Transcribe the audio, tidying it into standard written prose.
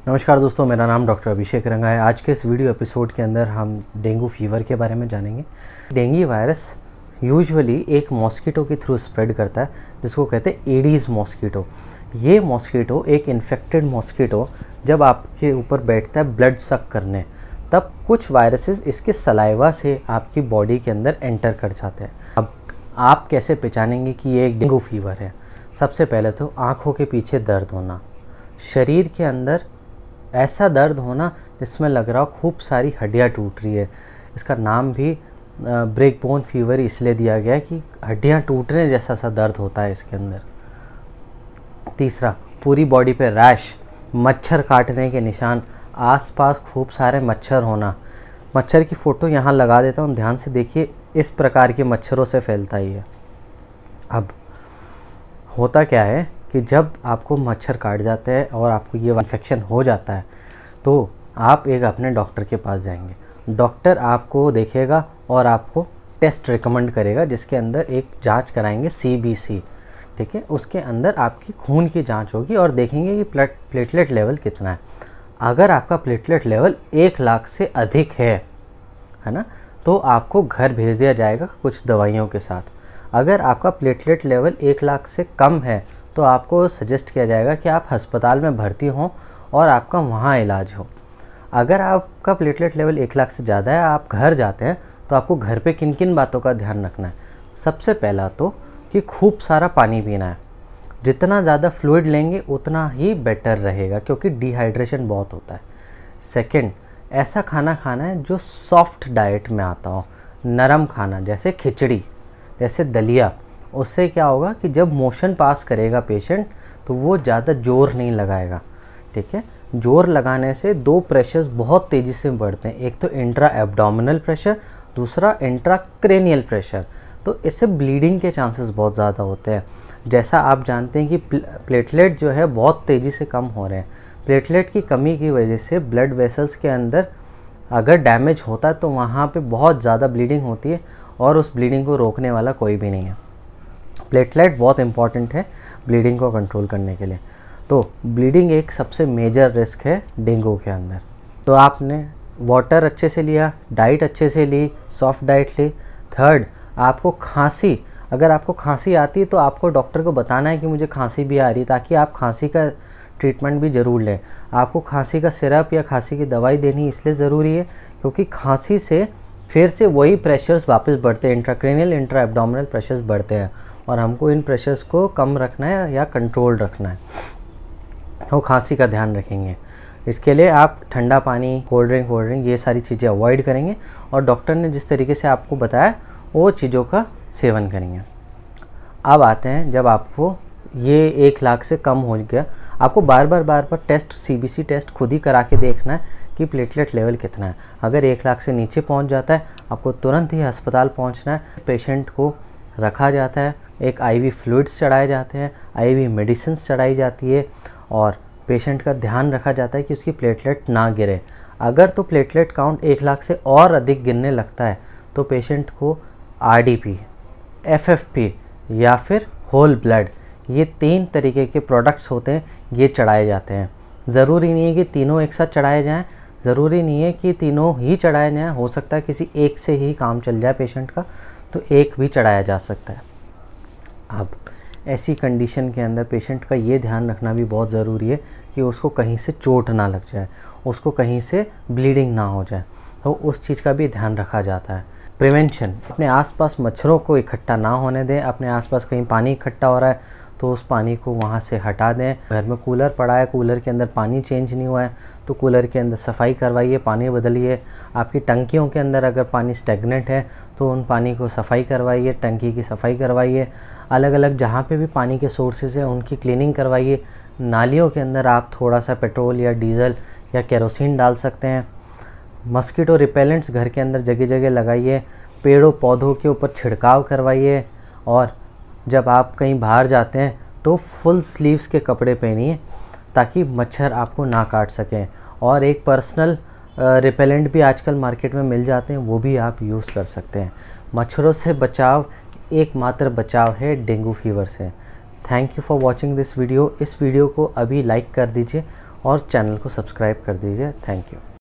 नमस्कार दोस्तों, मेरा नाम डॉक्टर अभिषेक रंगा है। आज के इस वीडियो एपिसोड के अंदर हम डेंगू फीवर के बारे में जानेंगे। डेंगू वायरस यूजुअली एक मॉस्किटो के थ्रू स्प्रेड करता है, जिसको कहते हैं एडीज़ मॉस्किटो। ये मॉस्किटो एक इन्फेक्टेड मॉस्किटो जब आपके ऊपर बैठता है ब्लड सक करने, तब कुछ वायरसेस इसके सलाइवा से आपकी बॉडी के अंदर एंटर कर जाते हैं। अब आप कैसे पहचानेंगे कि ये एक डेंगू फीवर है? सबसे पहले तो आँखों के पीछे दर्द होना, शरीर के अंदर ऐसा दर्द होना जिसमें लग रहा हो खूब सारी हड्डियाँ टूट रही है। इसका नाम भी ब्रेक बोन फीवर इसलिए दिया गया है कि हड्डियाँ टूटने जैसा सा दर्द होता है इसके अंदर। तीसरा, पूरी बॉडी पे रैश, मच्छर काटने के निशान, आसपास खूब सारे मच्छर होना। मच्छर की फ़ोटो यहाँ लगा देता हूँ, ध्यान से देखिए, इस प्रकार के मच्छरों से फैलता ही है। अब होता क्या है कि जब आपको मच्छर काट जाते हैं और आपको ये इन्फेक्शन हो जाता है तो आप एक अपने डॉक्टर के पास जाएंगे। डॉक्टर आपको देखेगा और आपको टेस्ट रिकमेंड करेगा, जिसके अंदर एक जांच कराएंगे CBC, ठीक है। उसके अंदर आपकी खून की जांच होगी और देखेंगे कि प्लेटलेट लेवल कितना है। अगर आपका प्लेटलेट लेवल 1 लाख से अधिक है ना, तो आपको घर भेज दिया जाएगा कुछ दवाइयों के साथ। अगर आपका प्लेटलेट लेवल 1 लाख से कम है तो आपको सजेस्ट किया जाएगा कि आप अस्पताल में भर्ती हों और आपका वहाँ इलाज हो। अगर आपका प्लेटलेट लेवल 1 लाख से ज़्यादा है, आप घर जाते हैं, तो आपको घर पे किन किन बातों का ध्यान रखना है? सबसे पहला तो कि खूब सारा पानी पीना है। जितना ज़्यादा फ्लूइड लेंगे उतना ही बेटर रहेगा, क्योंकि डिहाइड्रेशन बहुत होता है। सेकंड, ऐसा खाना खाना है जो सॉफ्ट डाइट में आता हो, नरम खाना, जैसे खिचड़ी, जैसे दलिया। उससे क्या होगा कि जब मोशन पास करेगा पेशेंट तो वो ज़्यादा जोर नहीं लगाएगा, ठीक है। जोर लगाने से 2 प्रेशर्स बहुत तेज़ी से बढ़ते हैं, एक तो इंट्रा एब्डोमिनल प्रेशर, दूसरा इंट्रा क्रेनियल प्रेशर। तो इससे ब्लीडिंग के चांसेस बहुत ज़्यादा होते हैं। जैसा आप जानते हैं कि प्लेटलेट जो है बहुत तेज़ी से कम हो रहे हैं। प्लेटलेट की कमी की वजह से ब्लड वेसल्स के अंदर अगर डैमेज होता है तो वहाँ पे बहुत ज़्यादा ब्लीडिंग होती है और उस ब्लीडिंग को रोकने वाला कोई भी नहीं है। प्लेटलेट बहुत इंपॉर्टेंट है ब्लीडिंग को कंट्रोल करने के लिए। तो ब्लीडिंग एक सबसे मेजर रिस्क है डेंगू के अंदर। तो आपने वाटर अच्छे से लिया, डाइट अच्छे से ली, सॉफ्ट डाइट ली। थर्ड, आपको खांसी, अगर आपको खांसी आती है तो आपको डॉक्टर को बताना है कि मुझे खांसी भी आ रही है, ताकि आप खांसी का ट्रीटमेंट भी ज़रूर लें। आपको खांसी का सिरप या खांसी की दवाई देनी इसलिए ज़रूरी है क्योंकि खांसी से फिर से वही प्रेशर्स वापस बढ़ते हैं, इंट्राक्रेनियल इंट्रा एब्डोमिनल प्रेशर्स बढ़ते हैं, और हमको इन प्रेशर्स को कम रखना है या कंट्रोल रखना है। तो खांसी का ध्यान रखेंगे। इसके लिए आप ठंडा पानी, कोल्ड ड्रिंक ये सारी चीज़ें अवॉइड करेंगे और डॉक्टर ने जिस तरीके से आपको बताया वो चीज़ों का सेवन करेंगे। अब आते हैं, जब आपको ये 1 लाख से कम हो गया, आपको बार बार टेस्ट, CBC टेस्ट खुद ही करा के देखना है कि प्लेटलेट लेवल कितना है। अगर 1 लाख से नीचे पहुंच जाता है, आपको तुरंत ही अस्पताल पहुंचना है। पेशेंट को रखा जाता है, एक IV फ्लूइड्स चढ़ाए जाते हैं, IV मेडिसिन्स चढ़ाई जाती है और पेशेंट का ध्यान रखा जाता है कि उसकी प्लेटलेट ना गिरे। अगर तो प्लेटलेट काउंट 1 लाख से और अधिक गिरने लगता है तो पेशेंट को RDP, FFP या फिर होल ब्लड, ये 3 तरीके के प्रोडक्ट्स होते हैं, ये चढ़ाए जाते हैं। ज़रूरी नहीं है कि तीनों एक साथ चढ़ाए जाएँ, ज़रूरी नहीं है कि तीनों ही चढ़ाए जाएँ। हो सकता है किसी एक से ही काम चल जाए पेशेंट का, तो एक भी चढ़ाया जा सकता है। अब ऐसी कंडीशन के अंदर पेशेंट का ये ध्यान रखना भी बहुत ज़रूरी है कि उसको कहीं से चोट ना लग जाए, उसको कहीं से ब्लीडिंग ना हो जाए, तो उस चीज़ का भी ध्यान रखा जाता है। प्रिवेंशन, अपने आसपास मच्छरों को इकट्ठा ना होने दें। अपने आसपास कहीं पानी इकट्ठा हो रहा है तो उस पानी को वहाँ से हटा दें। घर में कूलर पड़ा है, कूलर के अंदर पानी चेंज नहीं हुआ है तो कूलर के अंदर सफाई करवाइए, पानी बदलिए। आपकी टंकियों के अंदर अगर पानी स्टेगनेंट है तो उन पानी को सफाई करवाइए, टंकी की सफाई करवाइए। अलग अलग जहाँ पे भी पानी के सोर्सेज हैं उनकी क्लीनिंग करवाइए। नालियों के अंदर आप थोड़ा सा पेट्रोल या डीजल या केरोसिन डाल सकते हैं। मस्कीटो रिपेलेंट्स घर के अंदर जगह जगह लगाइए। पेड़ों पौधों के ऊपर छिड़काव करवाइए। और जब आप कहीं बाहर जाते हैं तो फुल स्लीव्स के कपड़े पहनिए ताकि मच्छर आपको ना काट सकें। और एक पर्सनल रिपेलेंट भी आजकल मार्केट में मिल जाते हैं, वो भी आप यूज़ कर सकते हैं। मच्छरों से बचाव एकमात्र बचाव है डेंगू फीवर से। Thank you for watching this video. इस वीडियो को अभी लाइक कर दीजिए और चैनल को सब्सक्राइब कर दीजिए। Thank you.